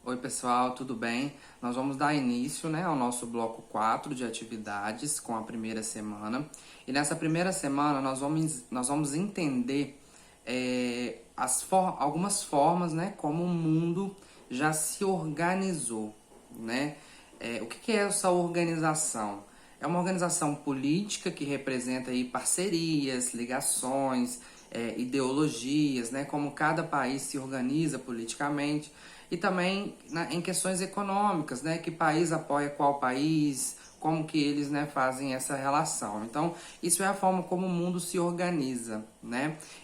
Oi pessoal, tudo bem? Nós vamos dar início, ao nosso bloco 4 de atividades com a primeira semana. E nessa primeira semana nós vamos entender algumas formas, como o mundo já se organizou, né? O que é essa organização? É uma organização política que representa aí parcerias, ligações, ideologias, como cada país se organiza politicamente e também em questões econômicas, que país apoia qual país, como que eles fazem essa relação. Então, isso é a forma como o mundo se organiza,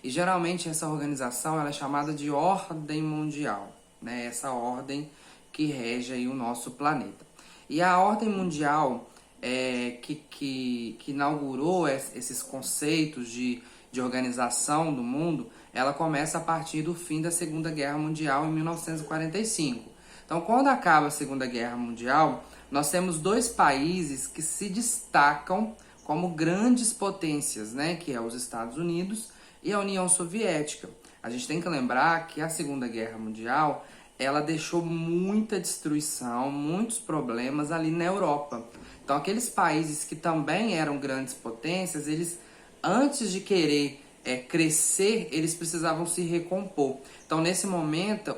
E geralmente essa organização ela é chamada de ordem mundial, Essa ordem que rege aí o nosso planeta. E a ordem mundial que inaugurou esses conceitos de organização do mundo, ela começa a partir do fim da Segunda Guerra Mundial em 1945. Então, quando acaba a Segunda Guerra Mundial, nós temos dois países que se destacam como grandes potências, que é os Estados Unidos e a União Soviética. A gente tem que lembrar que a Segunda Guerra Mundial ela deixou muita destruição, muitos problemas ali na Europa. Então, aqueles países que também eram grandes potências, eles, antes de querer crescer, eles precisavam se recompor. Então, nesse momento,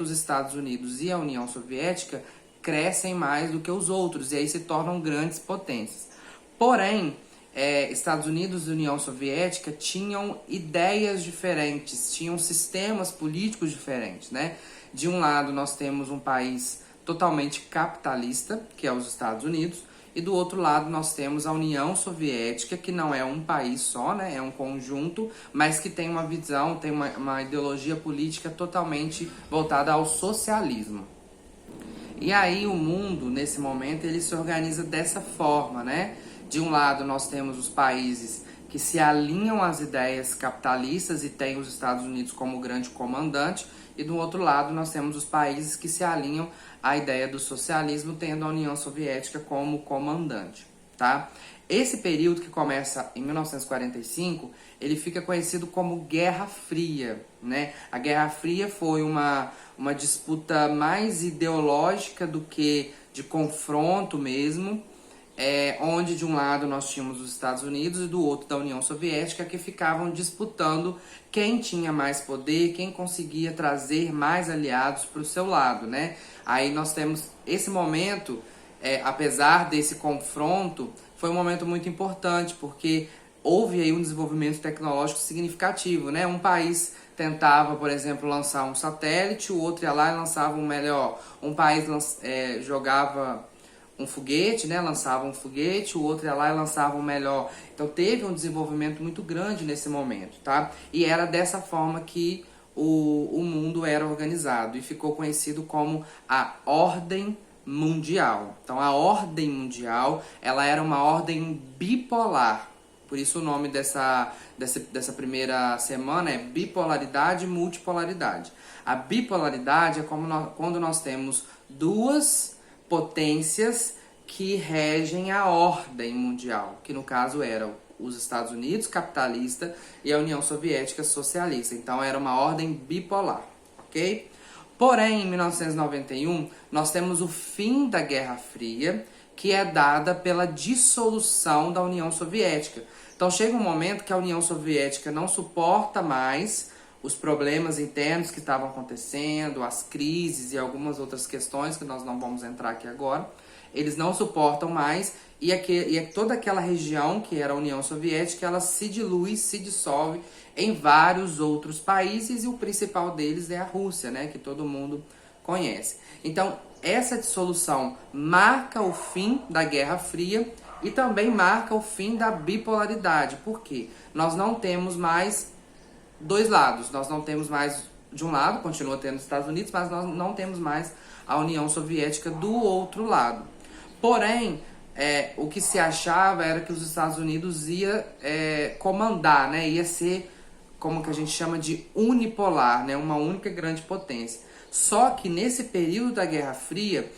os Estados Unidos e a União Soviética crescem mais do que os outros, e aí se tornam grandes potências. Porém, Estados Unidos e União Soviética tinham ideias diferentes, tinham sistemas políticos diferentes, De um lado, nós temos um país totalmente capitalista, que é os Estados Unidos, e do outro lado nós temos a União Soviética, que não é um país só, É um conjunto, mas que tem uma visão, tem uma ideologia política totalmente voltada ao socialismo. E aí o mundo, nesse momento, ele se organiza dessa forma, De um lado nós temos os países que se alinham às ideias capitalistas e tem os Estados Unidos como grande comandante, e do outro lado nós temos os países que se alinham à ideia do socialismo, tendo a União Soviética como comandante, tá? Esse período que começa em 1945, ele fica conhecido como Guerra Fria, A Guerra Fria foi uma disputa mais ideológica do que de confronto mesmo, onde de um lado nós tínhamos os Estados Unidos e do outro da União Soviética, que ficavam disputando quem tinha mais poder, quem conseguia trazer mais aliados para o seu lado, Aí nós temos esse momento, apesar desse confronto, foi um momento muito importante, porque houve aí um desenvolvimento tecnológico significativo, Um país tentava, por exemplo, lançar um satélite, o outro ia lá e lançava um melhor. Um país jogava um foguete, lançava um foguete, o outro ia lá e lançava um melhor. Então teve um desenvolvimento muito grande nesse momento, tá? E era dessa forma que o mundo era organizado e ficou conhecido como a Ordem Mundial. Então a Ordem Mundial, ela era uma ordem bipolar. Por isso o nome dessa primeira semana é bipolaridade e multipolaridade. A bipolaridade é quando nós temos duas potências que regem a ordem mundial, que no caso eram os Estados Unidos capitalista e a União Soviética socialista. Então era uma ordem bipolar, ok? Porém, em 1991, nós temos o fim da Guerra Fria, que é dada pela dissolução da União Soviética. Então chega um momento que a União Soviética não suporta mais os problemas internos que estavam acontecendo, as crises e algumas outras questões que nós não vamos entrar aqui agora. Eles não suportam mais e toda aquela região que era a União Soviética, ela se dilui, se dissolve em vários outros países e o principal deles é a Rússia, que todo mundo conhece. Então, essa dissolução marca o fim da Guerra Fria e também marca o fim da bipolaridade. Por quê? Nós não temos mais dois lados. Nós não temos mais, de um lado, continua tendo os Estados Unidos, mas nós não temos mais a União Soviética do outro lado. Porém, o que se achava era que os Estados Unidos ia comandar, ia ser, como que a gente chama de unipolar, uma única grande potência. Só que nesse período da Guerra Fria,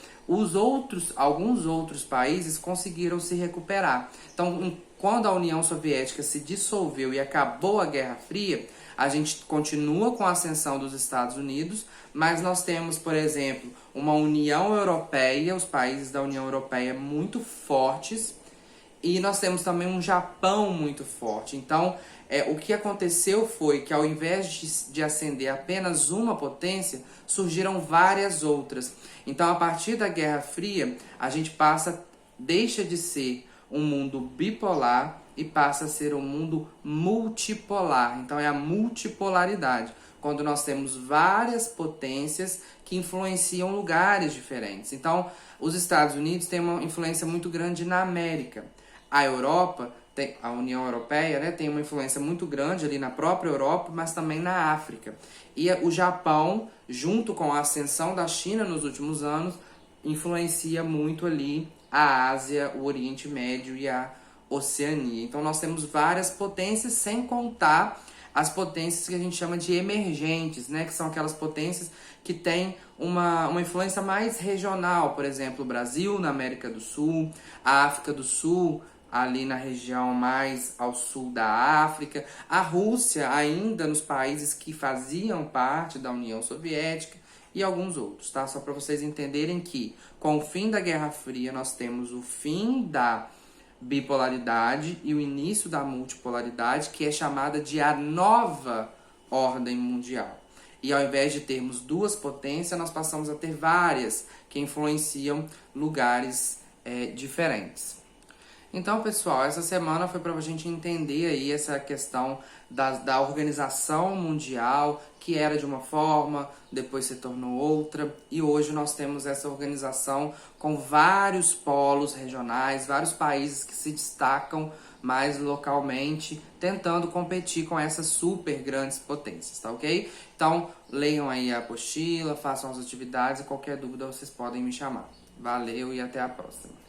alguns outros países conseguiram se recuperar. Então, quando a União Soviética se dissolveu e acabou a Guerra Fria, a gente continua com a ascensão dos Estados Unidos, mas nós temos, por exemplo, uma União Europeia, os países da União Europeia muito fortes, e nós temos também um Japão muito forte. Então, o que aconteceu foi que, ao invés de ascender apenas uma potência, surgiram várias outras. Então, a partir da Guerra Fria, a gente deixa de ser um mundo bipolar e passa a ser um mundo multipolar. Então, é a multipolaridade, quando nós temos várias potências que influenciam lugares diferentes. Então, os Estados Unidos têm uma influência muito grande na América. A Europa, a União Europeia, né, tem uma influência muito grande ali na própria Europa, mas também na África. E o Japão, junto com a ascensão da China nos últimos anos, influencia muito ali a Ásia, o Oriente Médio e a Oceania. Então nós temos várias potências, sem contar as potências que a gente chama de emergentes, né, que são aquelas potências que têm uma influência mais regional. Por exemplo, o Brasil na América do Sul, a África do Sul ali na região mais ao sul da África, a Rússia ainda nos países que faziam parte da União Soviética e alguns outros, tá? Só para vocês entenderem que com o fim da Guerra Fria nós temos o fim da bipolaridade e o início da multipolaridade, que é chamada de a nova ordem mundial. E ao invés de termos duas potências, nós passamos a ter várias que influenciam lugares diferentes. Então, pessoal, essa semana foi para a gente entender aí essa questão da organização mundial, que era de uma forma, depois se tornou outra, e hoje nós temos essa organização com vários polos regionais, vários países que se destacam mais localmente, tentando competir com essas super grandes potências, tá ok? Então, leiam aí a apostila, façam as atividades e qualquer dúvida vocês podem me chamar. Valeu e até a próxima!